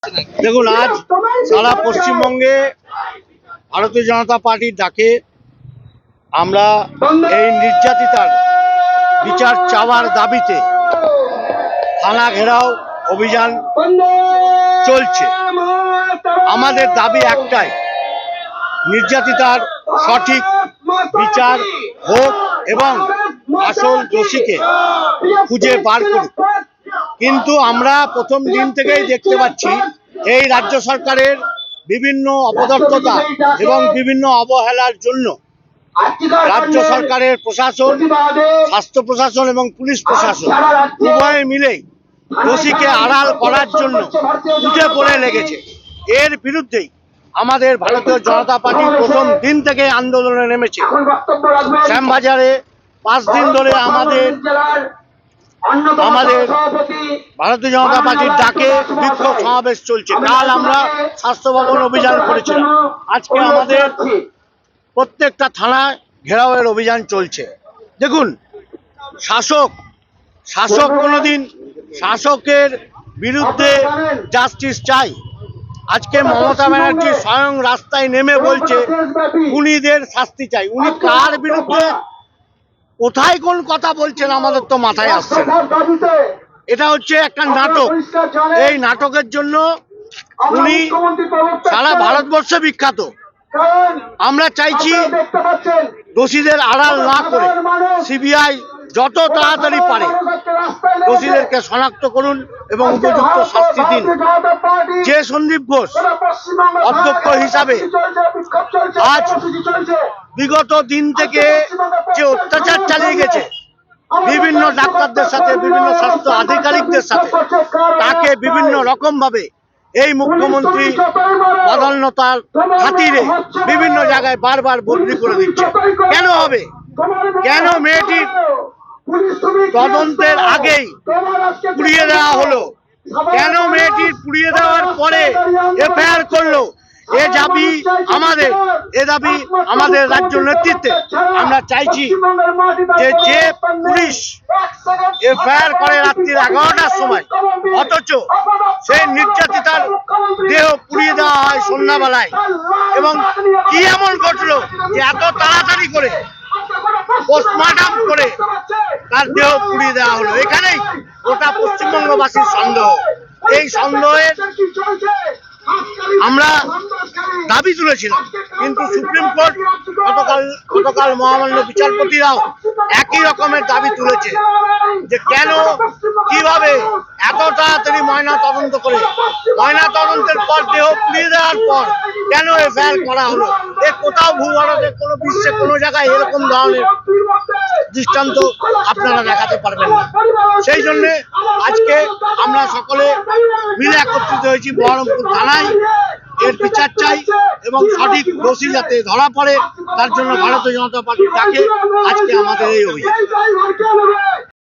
দেখুন, আজ সারা পশ্চিমবঙ্গে ভারতীয় জনতা পার্টির ডাকে আমরা এই নির্যাতিতার বিচার চাওয়ার দাবিতে থানা ঘেরাও অভিযান চলছে। আমাদের দাবি একটাই, নির্যাতিতার সঠিক বিচার হোক এবং আসল দোষীকে খুঁজে বার করুক। কিন্তু আমরা প্রথম দিন থেকেই দেখতে পাচ্ছি এই রাজ্য সরকারের বিভিন্ন অপদার্থতা এবং বিভিন্ন অবহেলার জন্য রাজ্য সরকারের প্রশাসন, স্বাস্থ্য প্রশাসন এবং পুলিশ প্রশাসন উভয়ে মিলেই দোষীকে আড়াল করার জন্য উঠে পড়ে লেগেছে। এর বিরুদ্ধেই আমাদের ভারতীয় জনতা পার্টি প্রথম দিন থেকে আন্দোলনে নেমেছে। শ্যামবাজারে 5 দিন ধরে আমাদের ভারতীয় জনতা পার্টির ডাকে বিক্ষোভ সমাবেশ চলছে। কাল আমরা স্বাস্থ্য ভবন অভিযান করেছিলাম। আজকে আমাদের প্রত্যেকটা থানায় ঘেরাওয়ের অভিযান চলছে। দেখুন, শাসক কোনোদিন শাসকের বিরুদ্ধে জাস্টিস চাই। আজকে মমতা ব্যানার্জি স্বয়ং রাস্তায় নেমে বলছে খুনিদের শাস্তি চাই। উনি কার বিরুদ্ধে, কোথায় কোন কথা বলছেন আমাদের তো মাথায় আসছে না। এটা হচ্ছে একটা নাটক। এই নাটকের জন্য উনি সারা ভারতবর্ষে বিখ্যাত। আমরা চাইছি দোষীদের আড়াল না করে সিবিআই যত তাড়াতাড়ি পারে দোষীদেরকে শনাক্ত করুন এবং উপযুক্ত শাস্তি দিন। যে সন্দীপ ঘোষ অধ্যক্ষ হিসাবে আজ বিগত দিন থেকে যে অত্যাচার চালিয়ে গেছে বিভিন্ন ডাক্তারদের সাথে, বিভিন্ন স্বাস্থ্য আধিকারিকদের সাথে, তাকে বিভিন্ন রকম ভাবে এই মুখ্যমন্ত্রী বদান্যতার খাতিরে বিভিন্ন জায়গায় বারবার বদলি করে দিচ্ছে। কেন হবে? কেন মেয়েটির তদন্তের আগেই পুড়িয়ে দেওয়া হলো? কেন মেয়েটির পুড়িয়ে দেওয়ার পরে এফআইআর করলো? এ দাবি আমাদের রাজ্য নেতৃত্বে। আমরা চাইছি যে পুলিশ এফআইআর করে রাত্রির 11টার সময়, অথচ সেই নির্যাতিতার দেহ পুড়িয়ে দেওয়া হয় সন্ধ্যাবেলায়। এবং কি এমন ঘটলো যে এত তাড়াতাড়ি করে পোস্টমর্টম করে তার দেহ পুড়িয়ে দেওয়া হলো? এখানেই গোটা পশ্চিমবঙ্গবাসীর সন্দেহ। এই সন্দেহের আমরা দাবি তুলেছিলাম, কিন্তু সুপ্রিম কোর্ট গতকাল মহামান্য বিচারপতিরাও একই রকমের দাবি তুলেছে যে কেন, কিভাবে এত তাড়াতাড়ি ময়না তদন্ত করে, ময়না তদন্তের পর দেহ পুড়িয়ে দেওয়ার পর কেন এফআইআর করা হলো? কোথাও ভূভারতে কোনো বিশ্বে কোনো জায়গায় এরকম ধরনের দৃষ্টান্ত আপনারা দেখাতে পারবেন না। সেই জন্য আজকে আমরা সকলে মিলে একত্রিত হয়েছি বহরমপুর থানায়। এর বিচার চাই এবং সঠিক দোষী যাতে ধরা পড়ে তার জন্য ভারতীয় জনতা পার্টির ডাকে আজকে আমাদের এই অভিযান।